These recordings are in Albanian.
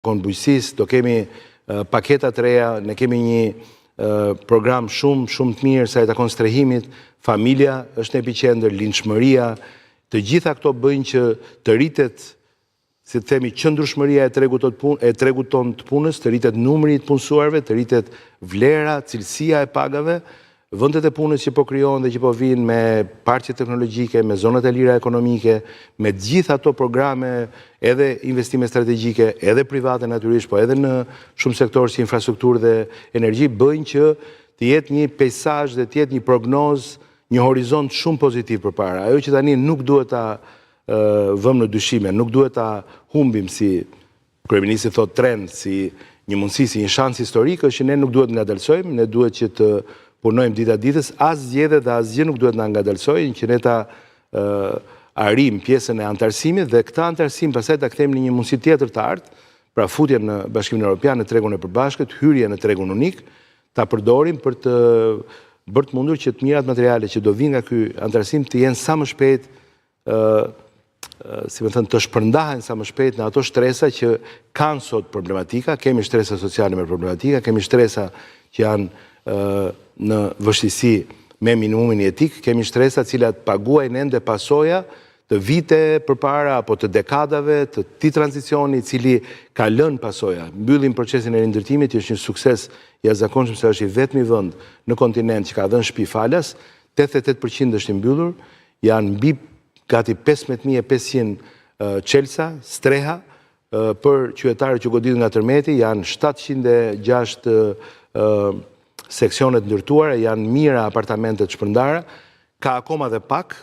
Kon bujqësisë, do kemi paketa të reja, ne kemi një program shumë të mirë sa i takon strehimit, familja është në epicendër, linçmëria, të gjitha këto bëjnë që të rritet, si të themi, qëndrueshmëria e tregut tonë të punës, të rritet numri i të punësuarve, të rritet vlera, cilësia e pagave, vendet e punës që po krijohen dhe që po vinë me parqe teknologjike, me zonat e lira ekonomike, me gjitha ato programe, edhe investime strategjike, edhe private natyrisht, po edhe në shumë sektorë si infrastrukturë dhe energji, bëjnë që të jetë një pejsazh dhe të jetë një prognozë, një horizont shumë pozitiv përpara. Ajo që tani nuk duhet ta vëmë në dyshime, nuk duhet ta humbim si kryeministri thot trend, si një mundësi, si një shans historik, është që ne nuk duhet ngadalsojmë, ne duhet që të punojmë dita ditës, asgjë dhe asgjë nuk duhet na ngadalsojë, që ne ta arrim pjesën e antarësimit dhe këtë antarësim pastaj ta kthejmë në një mundësi tjetër të artë, pra futje në Bashkimin Evropian, në tregun e përbashkët, hyrje në tregun unik, ta përdorim për të bërë të mundur që të mirat materiale që do vinë nga ky antarësim të jenë sa më shpejt, si më thënë, të shpërndahen sa më shpejt në ato shtresa që kanë sot problematika, kemi shtresa sociale me problematika, kemi shtresa që janë në vështirësi me minimumin jetik, kemi shtresa cilat paguajnë ende pasoja të vite përpara apo të dekadave të këtij tranzicioni i cili ka lënë pasoja. Mbyllim procesin e rindërtimit, që është një sukses i jashtëzakonshëm se është i vetmi vend në kontinent që ka dhënë shtëpi falas, 88% është i mbyllur, janë mbi gati 15.500 çelësa, streha për qytetarët që goditën nga tërmeti, janë 706 seksionet ndërtuara, janë mira apartamentet shpërndara, ka akoma dhe pak,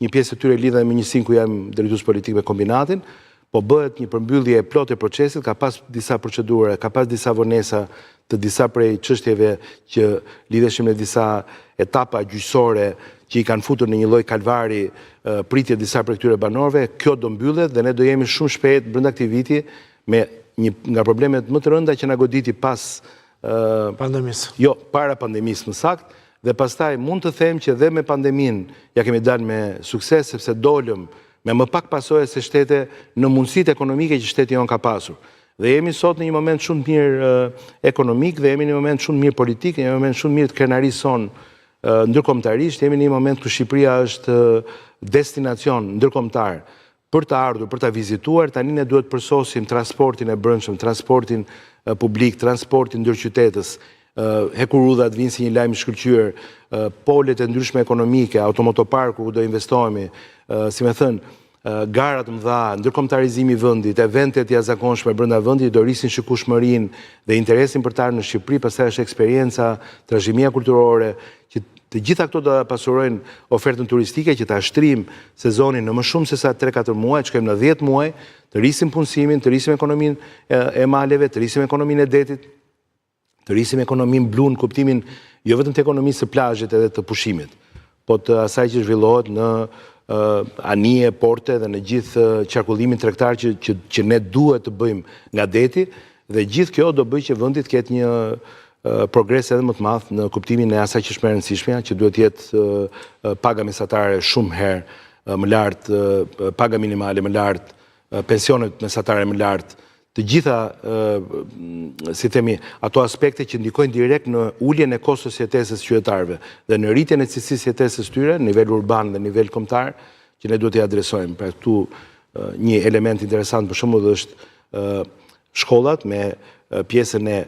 një pjesë e tyre lidhen me njësinë ku jam drejtues politik me kombinatin, po bëhet një përmbyllje e plotë e procesit, ka pas disa procedura, ka pas disa vonesa të disa prej çështjeve që lidheshin me disa etapa gjyqësore që i kanë futur në një lloj kalvari pritje disa prej këtyre banorëve. Kjo do mbyllet dhe ne do jemi shumë shpejt brenda këtij viti me një nga problemet më të rënda që na goditi pas pandemisë. Jo, para pandemisë më saktë, dhe pastaj mund të them që dhe me pandeminë ja kemi dalë me sukses sepse dolëm me më pak pasoje se shtete në mundësitë ekonomike që shteti jon ka pasur. Dhe jemi sot në një moment shumë mirë ekonomik dhe jemi në një moment shumë mirë politik, në një moment shumë mirë të krenarisë sonë ndërkombëtarisht, jemi në një moment ku Shqipëria është destinacion ndërkombëtar për të ardhur, për ta vizituar. Tani ne duhet përsosim transportin e brendshëm, transportin publik, transportin ndërqytetës, hekurudhat vinë si një lajm i shkëlqyer, polet e ndryshme ekonomike, automotoparku ku do investohemi, si më thënë, garat mëdha, ndërkombëtarizimi i vendit, eventet e jashtëzakonshme brenda vendit do rrisin shikueshmërinë dhe interesin për të ardhur në Shqipëri, pastaj është eksperienca, trashëgimia kulturore, që të gjitha këto do ta pasurojnë ofertën turistike, që ta shtrim sezonin në më shumë se sa 3-4 muaj, shkojmë në 10 muaj, të rrisim punësimin, të rrisim ekonominë e maleve, të rrisim ekonominë e detit, të rrisim ekonominë blu në kuptimin jo vetëm të ekonomisë së plazhit edhe të pushimit, po të asaj që zhvillohet në anije, porte dhe në gjithë qarkullimin tregtar që ne duhet të bëjmë nga deti, dhe gjithë kjo do bëjë që vendi të ketë një progres edhe më të madh në kuptimin e asaj që është më e rëndësishmja, që duhet të jetë paga mesatare shumë herë më lartë, paga minimale më lartë, pensionet mesatare më lartë, të gjitha, si themi, ato aspekte që ndikojnë direkt në uljen e kostos jetesës qytetarëve dhe në rritjen e cilësisë jetesës tyre, në nivel urban dhe nivel kombëtar, që ne duhet t'i adresojmë. Pra këtu një element interesant për shembull është shkollat me pjesën e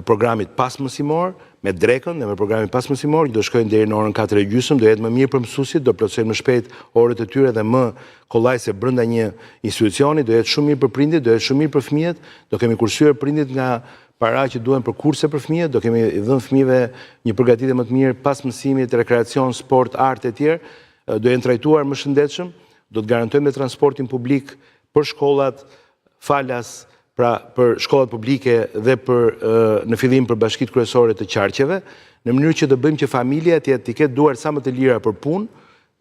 programit pasmësimor, me drekën dhe me programin pasmësimor, që do shkojnë deri në orën 4:30, do jetë më mirë për mësuesit, do plotësojnë më shpejt orët e tyre dhe më kollajse brenda një institucioni, do jetë shumë mirë për prindit, do jetë shumë mirë për fëmijët, do kemi kursyer prindit nga para që duhen për kurse për fëmijët, do kemi dhënë fëmijëve një përgatitje më të mirë pas mësimit, rekreacion, sport, art e tjerë, do jenë trajtuar më shëndetshëm, do të garantojmë transportin publik për shkollat falas, pra për shkollat publike dhe në fillim për bashkitë kryesore të qarqeve, në mënyrë që të bëjmë që familja të ketë duar sa më të lira për punë,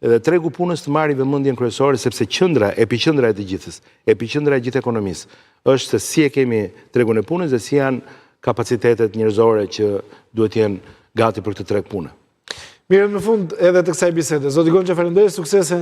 edhe tregu punës të marrë vëmendjen kryesore, sepse epicendra e të gjithës, epicendra e gjithë ekonomisë, është se si e kemi tregun e punës dhe si janë kapacitetet njerëzore që duhet jenë gati për këtë treg pune. Mirë, në fund edhe të kësaj bisede, zoti Gonxha, falenderoj, suksese.